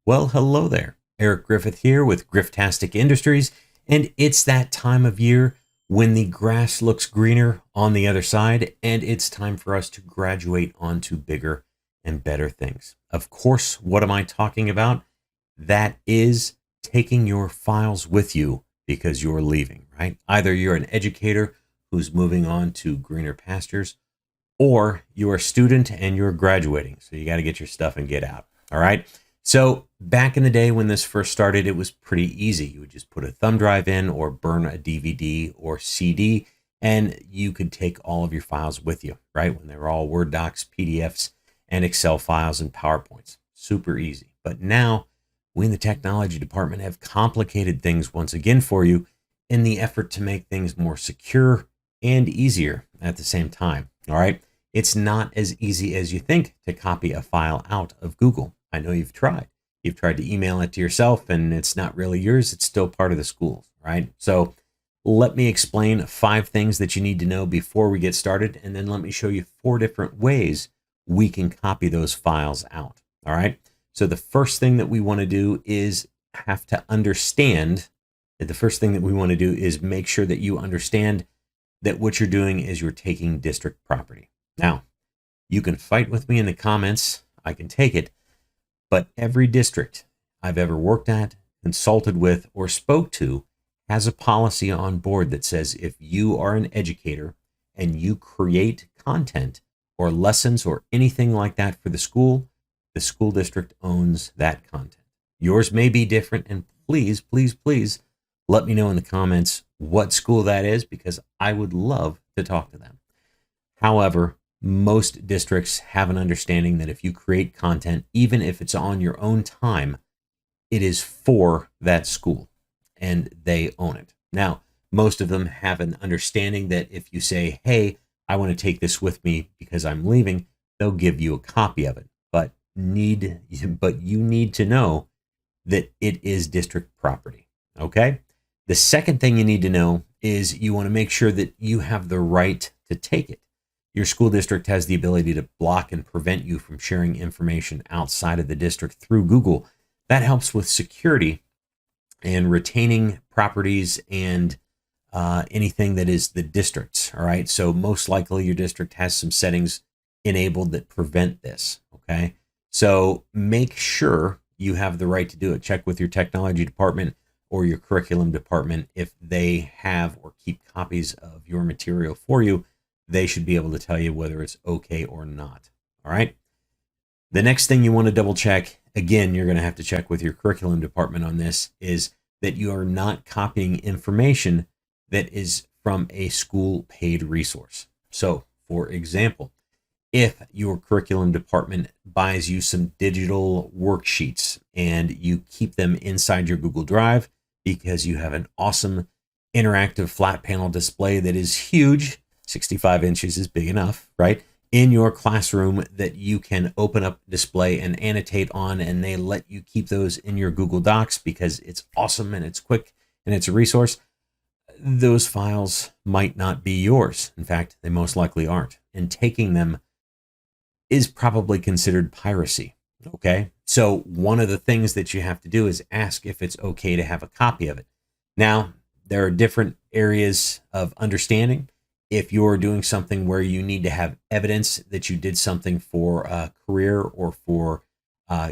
Well, hello there. Eric Griffith here with Grifftastic Industries, and it's that time of year when the grass looks greener on the other side, and it's time for us to graduate onto bigger and better things. Of course, what am I talking about? That is taking your files with you because you're leaving, right? Either you're an educator who's moving on to greener pastures, or you're a student and you're graduating. So you got to get your stuff and get out. All right. So back in the day when this first started, it was pretty easy. You would just put a thumb drive in or burn a DVD or CD, and you could take all of your files with you, right? When they were all Word docs, PDFs, and Excel files and PowerPoints. Super easy. But now we in the technology department have complicated things once again for you in the effort to make things more secure and easier at the same time. All right. It's not as easy as you think to copy a file out of Google. I know you've tried. You've tried to email it to yourself and it's not really yours. It's still part of the school, right? So let me explain 5 things that you need to know before we get started. And then let me show you 4 different ways we can copy those files out. All right. So the first thing that we want to do is have to understand that the first thing that we want to do is make sure that you understand that what you're doing is you're taking district property. Now, you can fight with me in the comments. I can take it. But every district I've ever worked at, consulted with, or spoke to has a policy on board that says if you are an educator and you create content or lessons or anything like that for the school district owns that content. Yours may be different, and please, please, please let me know in the comments what school that is because I would love to talk to them. However, most districts have an understanding that if you create content, even if it's on your own time, it is for that school and they own it. Now, most of them have an understanding that if you say, hey, I want to take this with me because I'm leaving, they'll give you a copy of it. But you need to know that it is district property. Okay. The second thing you need to know is you want to make sure that you have the right to take it. Your school district has the ability to block and prevent you from sharing information outside of the district through Google. That helps with security and retaining properties and anything that is the district's. All right. So most likely your district has some settings enabled that prevent this. Okay. So make sure you have the right to do it. Check with your technology department or your curriculum department if they have or keep copies of your material for you. They should be able to tell you whether it's okay or not. All right. The next thing you want to double check, again, you're going to have to check with your curriculum department on this, is that you are not copying information that is from a school paid resource. So, for example, if your curriculum department buys you some digital worksheets and you keep them inside your Google Drive because you have an awesome interactive flat panel display that is huge, 65 inches is big enough, right? In your classroom that you can open up, display, and annotate on, and they let you keep those in your Google Docs because it's awesome and it's quick and it's a resource. Those files might not be yours. In fact, they most likely aren't. And taking them is probably considered piracy. Okay. So one of the things that you have to do is ask if it's okay to have a copy of it. Now, there are different areas of understanding. If you're doing something where you need to have evidence that you did something for a career or for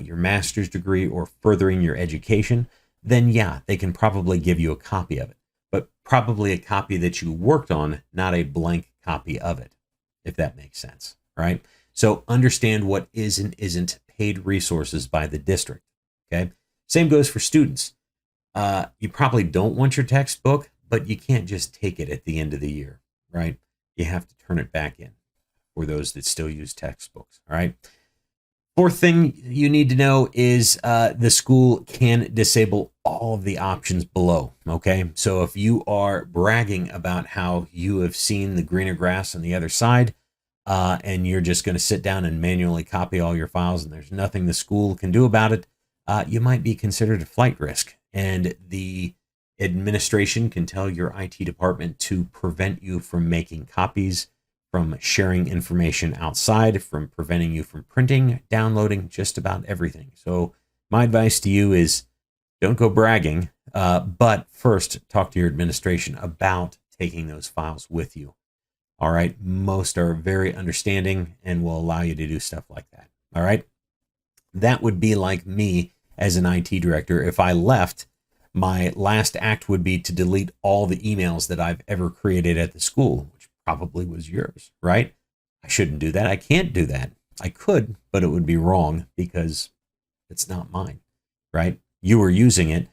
your master's degree or furthering your education, then yeah, they can probably give you a copy of it, but probably a copy that you worked on, not a blank copy of it, if that makes sense, right? So understand what is and isn't paid resources by the district, okay? Same goes for students. You probably don't want your textbook, but you can't just take it at the end of the year, right? You have to turn it back in for those that still use textbooks, all right? Fourth thing you need to know is the school can disable all of the options below, okay? So if you are bragging about how you have seen the greener grass on the other side, and you're just going to sit down and manually copy all your files and there's nothing the school can do about it, you might be considered a flight risk. And the administration can tell your IT department to prevent you from making copies, from sharing information outside, from preventing you from printing, downloading, just about everything. So My advice to you is don't go bragging, but first talk to your administration about taking those files with you. All right. Most are very understanding and will allow you to do stuff like that. All right. That would be like me as an IT director. If I left, my last act would be to delete all the emails that I've ever created at the school, which probably was yours, right? I shouldn't do that. I can't do that. I could, but it would be wrong because it's not mine, right? You were using it.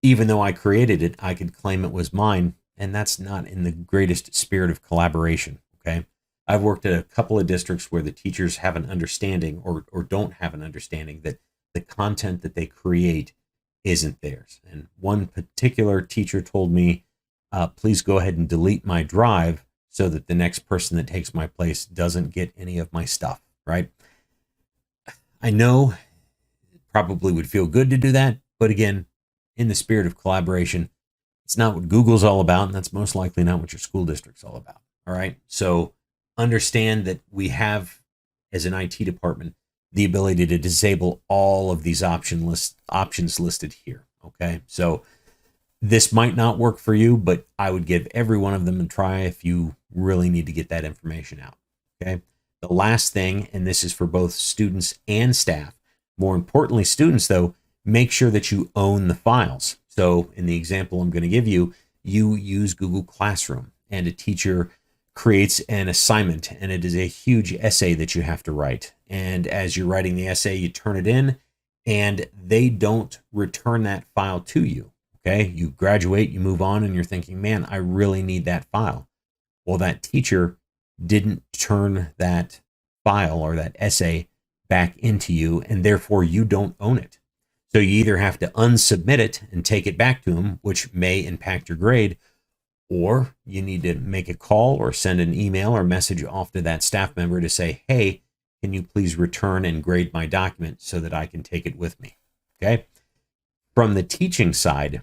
Even though I created it, I could claim it was mine. And that's not in the greatest spirit of collaboration, okay? I've worked at a couple of districts where the teachers have an understanding or don't have an understanding that the content that they create isn't theirs. And one particular teacher told me, please go ahead and delete my drive so that the next person that takes my place doesn't get any of my stuff, right? I know it probably would feel good to do that, but again, in the spirit of collaboration, it's not what Google's all about, and that's most likely not what your school district's all about. All right. So understand that we have, as an IT department, the ability to disable all of these options listed here. Okay. So this might not work for you, but I would give every one of them a try if you really need to get that information out. Okay. The last thing, and this is for both students and staff, more importantly, students, though, make sure that you own the files. So in the example I'm going to give you, you use Google Classroom and a teacher creates an assignment and it is a huge essay that you have to write. And as you're writing the essay, you turn it in and they don't return that file to you. Okay. You graduate, you move on, and you're thinking, man, I really need that file. Well, that teacher didn't turn that file or that essay back into you, and therefore you don't own it. So you either have to unsubmit it and take it back to them, which may impact your grade, or you need to make a call or send an email or message off to that staff member to say, hey, can you please return and grade my document so that I can take it with me? Okay. From the teaching side,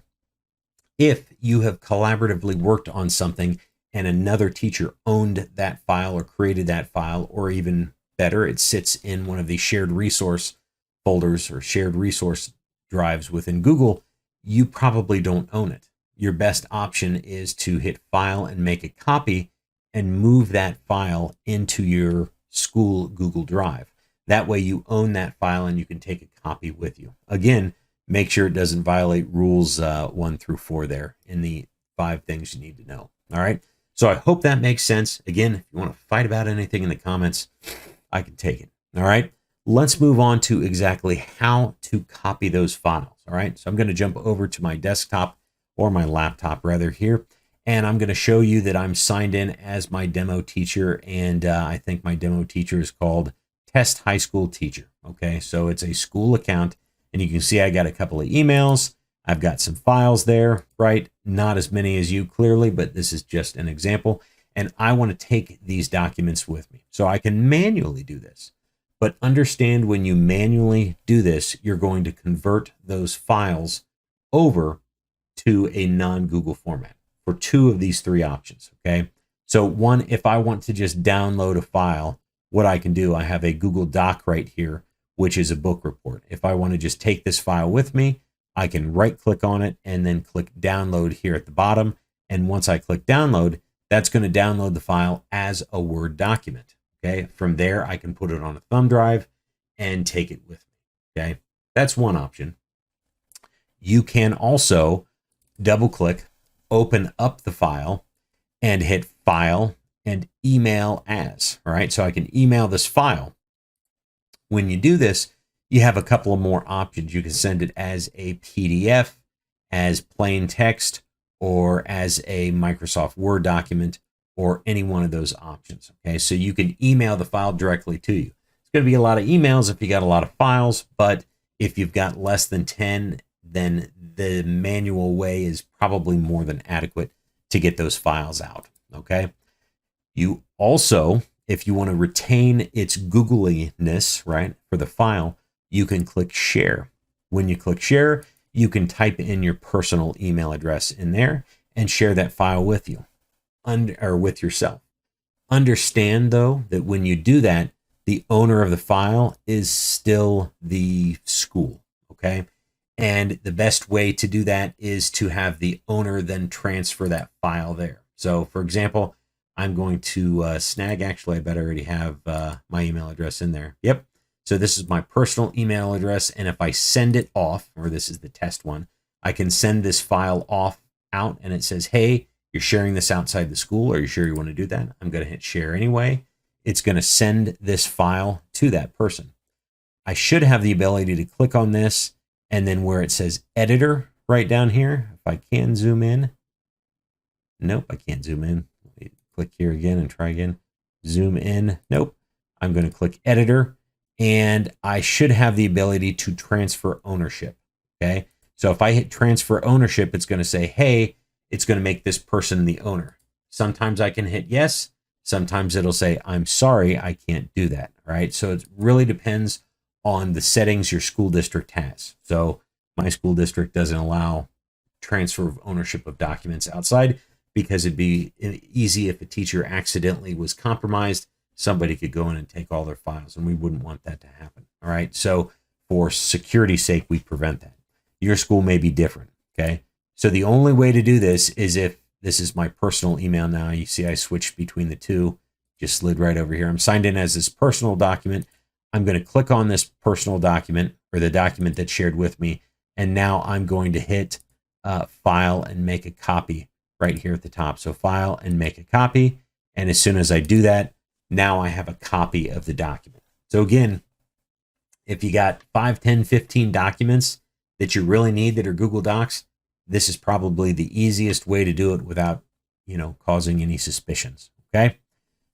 if you have collaboratively worked on something and another teacher owned that file or created that file, or even better, it sits in one of these shared resource folders or shared resource drives within Google, you probably don't own it. Your best option is to hit File and make a copy and move that file into your school Google Drive. That way you own that file and you can take a copy with you. Again, make sure it doesn't violate rules 1 through 4 there in the 5 things you need to know. All right. So I hope that makes sense. Again, if you want to fight about anything in the comments, I can take it. All right. Let's move on to exactly how to copy those files. All right. So I'm going to jump over to my desktop, or my laptop rather, here. And I'm going to show you that I'm signed in as my demo teacher. And I think my demo teacher is called Test High School Teacher. Okay. So it's a school account. And you can see I got a couple of emails. I've got some files there, right? Not as many as you, clearly, but this is just an example. And I want to take these documents with me. So I can manually do this. But understand, when you manually do this, you're going to convert those files over to a non-Google format for 2 of these 3 options. Okay. So one, if I want to just download a file, what I can do, I have a Google Doc right here, which is a book report. If I want to just take this file with me, I can right click on it and then click download here at the bottom. And once I click download, that's going to download the file as a Word document. Okay. From there, I can put it on a thumb drive and take it with me. Okay. That's one option. You can also double click, open up the file, and hit File and Email As. All right. So I can email this file. When you do this, you have a couple of more options. You can send it as a PDF, as plain text, or as a Microsoft Word document, or any one of those options. Okay, so you can email the file directly to you. It's going to be a lot of emails if you got a lot of files, but if you've got less than 10, then the manual way is probably more than adequate to get those files out. Okay, you also, if you want to retain its Googliness, right, for the file, you can click Share. When you click Share, you can type in your personal email address in there and share that file with you. Or with yourself. Understand, though, that when you do that, the owner of the file is still the school. Okay. And the best way to do that is to have the owner then transfer that file there. So for example, I'm going to snag, actually, I bet I already have my email address in there. Yep. So this is my personal email address. And if I send it off, or this is the test one, I can send this file off out and it says, hey, you're sharing this outside the school. Are you sure you want to do that? I'm going to hit share anyway. It's going to send this file to that person. I should have the ability to click on this, and then where it says editor right down here, if I can zoom in. Nope, I can't zoom in. Let me click here again and try again. Zoom in. Nope. I'm going to click editor, and I should have the ability to transfer ownership. Okay. So if I hit transfer ownership, it's going to say, hey, it's going to make this person the owner. Sometimes I can hit yes. Sometimes it'll say, I'm sorry, I can't do that. Right. So it really depends on the settings your school district has. So my school district doesn't allow transfer of ownership of documents outside, because it'd be easy if a teacher accidentally was compromised, somebody could go in and take all their files, and we wouldn't want that to happen. All right. So for security's sake, we prevent that. Your school may be different. Okay. So the only way to do this is if this is my personal email now. You see I switched between the two, just slid right over here. I'm signed in as this personal document. I'm going to click on this personal document, or the document that's shared with me. And now I'm going to hit file and make a copy right here at the top. So file and make a copy. And as soon as I do that, now I have a copy of the document. So again, if you got 5, 10, 15 documents that you really need that are Google Docs, this is probably the easiest way to do it without, causing any suspicions. Okay.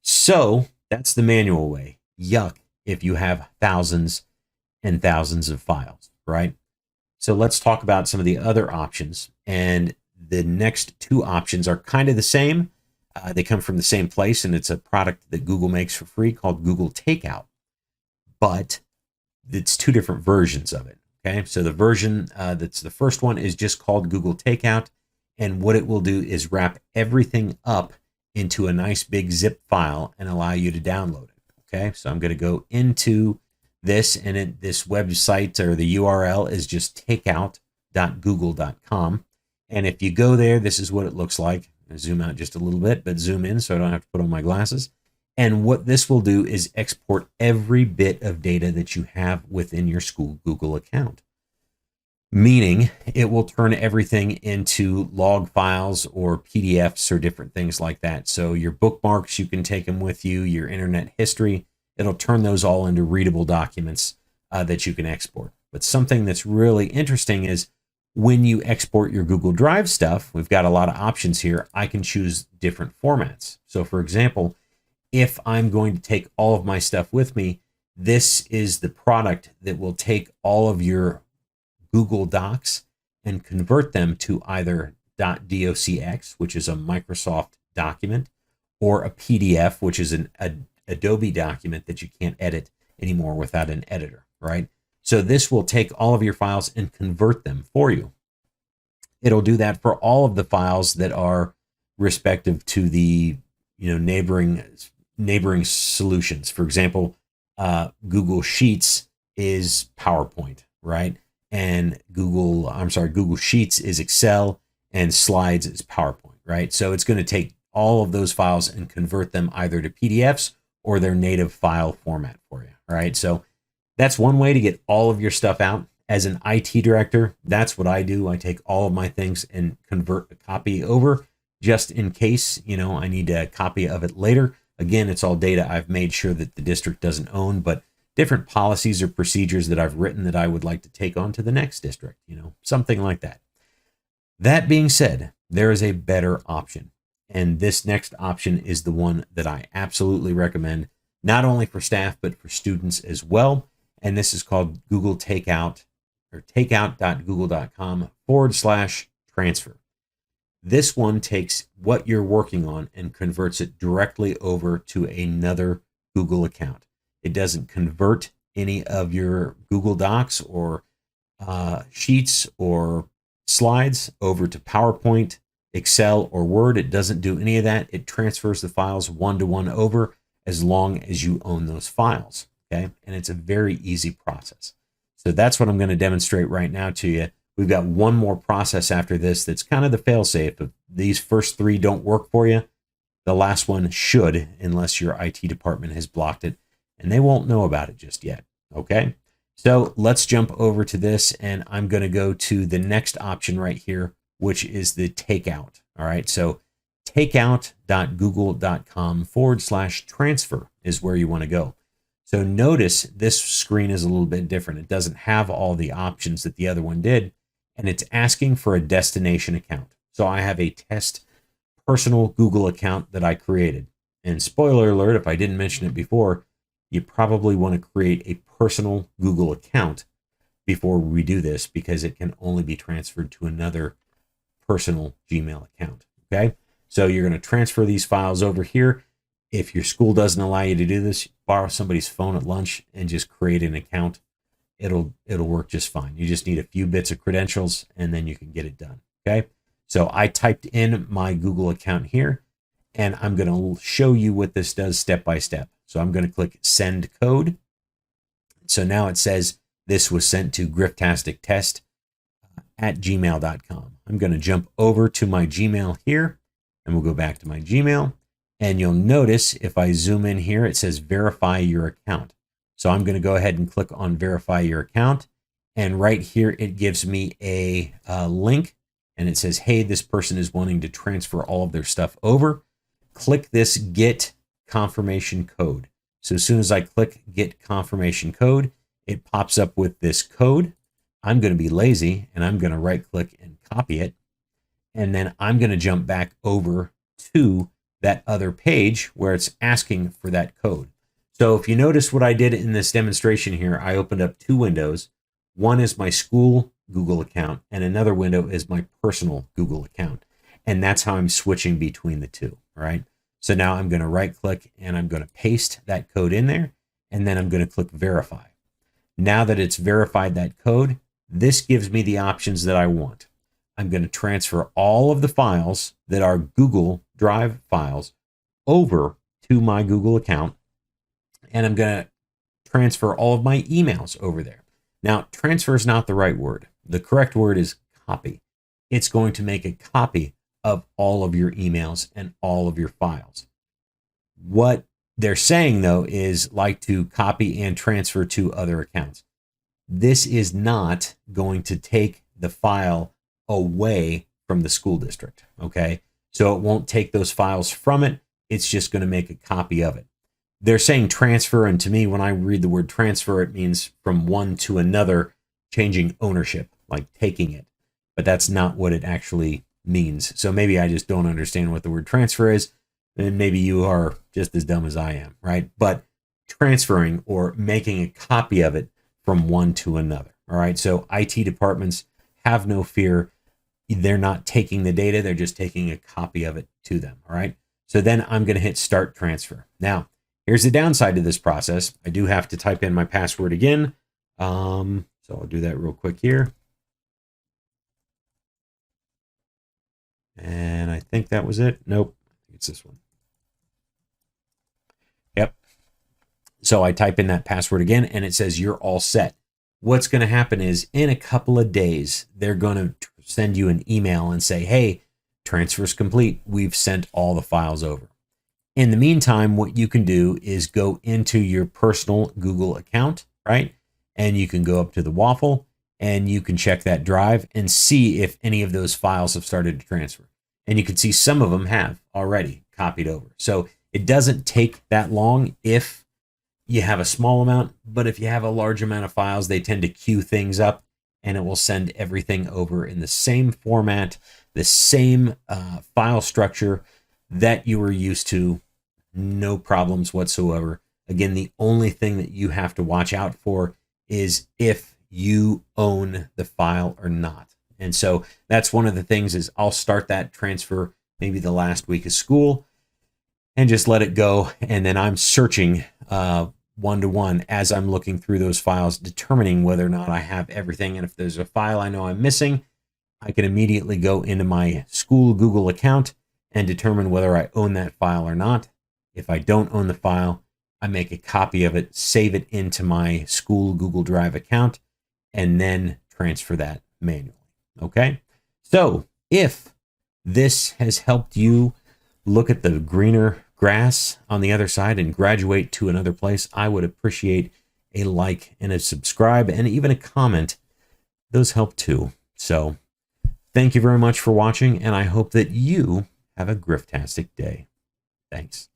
So that's the manual way. Yuck if you have thousands and thousands of files, right? So let's talk about some of the other options. And the next two options are kind of the same. They come from the same place, and it's a product that Google makes for free called Google Takeout. But it's two different versions of it. Okay, so the version that's the first one is just called Google Takeout. And what it will do is wrap everything up into a nice big zip file and allow you to download it. Okay, so I'm going to go into this, and this website, or the URL, is just takeout.google.com. And if you go there, this is what it looks like. I'll zoom out just a little bit, but zoom in so I don't have to put on my glasses. And what this will do is export every bit of data that you have within your school Google account. Meaning it will turn everything into log files or PDFs or different things like that. So your bookmarks, you can take them with you, your internet history, it'll turn those all into readable documents that you can export. But something that's really interesting is when you export your Google Drive stuff, we've got a lot of options here. I can choose different formats. So for example, if I'm going to take all of my stuff with me, this is the product that will take all of your Google Docs and convert them to either .docx, which is a Microsoft document, or a PDF, which is an Adobe document that you can't edit anymore without an editor, right? So this will take all of your files and convert them for you. It'll do that for all of the files that are respective to the neighboring solutions. For example, Google Sheets is PowerPoint, right? And Google Sheets is Excel, and Slides is PowerPoint, right? So it's going to take all of those files and convert them either to PDFs or their native file format for you, right? So that's one way to get all of your stuff out. As an IT director, that's what I do. I take all of my things and convert a copy over just in case, I need a copy of it later. Again, it's all data I've made sure that the district doesn't own, but different policies or procedures that I've written that I would like to take on to the next district, something like that. That being said, there is a better option. And this next option is the one that I absolutely recommend, not only for staff, but for students as well. And this is called Google Takeout, or takeout.google.com/transfer. This one takes what you're working on and converts it directly over to another Google account. It doesn't convert any of your Google Docs or Sheets or Slides over to PowerPoint, Excel, or Word. It doesn't do any of that. It transfers the files one-to-one over as long as you own those files. Okay. And it's a very easy process. So that's what I'm going to demonstrate right now to you. We've got one more process after this that's kind of the fail-safe. If these first three don't work for you, the last one should, unless your IT department has blocked it, and they won't know about it just yet. Okay, so let's jump over to this, and I'm going to go to the next option right here, which is the takeout. All right, so takeout.google.com/transfer is where you want to go. So notice this screen is a little bit different. It doesn't have all the options that the other one did, and it's asking for a destination account. So I have a test personal Google account that I created. And spoiler alert, if I didn't mention it before, you probably want to create a personal Google account before we do this, because it can only be transferred to another personal Gmail account. Okay, so you're going to transfer these files over here. If your school doesn't allow you to do this, borrow somebody's phone at lunch and just create an account. It'll work just fine. You just need a few bits of credentials and then you can get it done. Okay, so I typed in my Google account here, and I'm going to show you what this does step by step. So I'm going to click send code. So now it says this was sent to griftastictest@gmail.com. I'm going to jump over to my Gmail here, and we'll go back to my Gmail. And you'll notice if I zoom in here, it says verify your account. So I'm going to go ahead and click on verify your account. And right here, it gives me a link, and it says, hey, this person is wanting to transfer all of their stuff over. Click this get confirmation code. So as soon as I click get confirmation code, it pops up with this code. I'm going to be lazy, and I'm going to right click and copy it. And then I'm going to jump back over to that other page where it's asking for that code. So if you notice what I did in this demonstration here, I opened up two windows. One is my school Google account, and another window is my personal Google account. And that's how I'm switching between the two, right? So now I'm going to right click and I'm going to paste that code in there, and then I'm going to click verify. Now that it's verified that code, this gives me the options that I want. I'm going to transfer all of the files that are Google Drive files over to my Google account, and I'm going to transfer all of my emails over there. Now, transfer is not the right word. The correct word is copy. It's going to make a copy of all of your emails and all of your files. What they're saying, though, is like to copy and transfer to other accounts. This is not going to take the file away from the school district, okay? So it won't take those files from it. It's just going to make a copy of it. They're saying transfer, and to me, when I read the word transfer, it means from one to another, changing ownership, like taking it. But that's not what it actually means. So maybe I just don't understand what the word transfer is, and maybe you are just as dumb as I am, right? But transferring or making a copy of it from one to another, all right? So IT departments, have no fear. They're not taking the data. They're just taking a copy of it to them. All right. So then I'm going to hit start transfer. Now, here's the downside to this process. I do have to type in my password again. So I'll do that real quick here. And I think that was it. Nope. It's this one. Yep. So I type in that password again, and it says you're all set. What's going to happen is in a couple of days, they're going to send you an email and say, hey, transfer's complete. We've sent all the files over. In the meantime, what you can do is go into your personal Google account, right? And you can go up to the waffle and you can check that drive and see if any of those files have started to transfer. And you can see some of them have already copied over. So it doesn't take that long if you have a small amount, but if you have a large amount of files, they tend to queue things up, and it will send everything over in the same format, the same file structure that you were used to. No problems whatsoever. Again, the only thing that you have to watch out for is if you own the file or not. And so that's one of the things is I'll start that transfer maybe the last week of school and just let it go. And then I'm searching one-to-one as I'm looking through those files, determining whether or not I have everything. And if there's a file I know I'm missing, I can immediately go into my school Google account and determine whether I own that file or not. If I don't own the file, I make a copy of it, save it into my school Google Drive account, and then transfer that manually. Okay. So if this has helped you look at the greener grass on the other side and graduate to another place, I would appreciate a like and a subscribe and even a comment. Those help too. So thank you very much for watching, and I hope that you have a griftastic day. Thanks.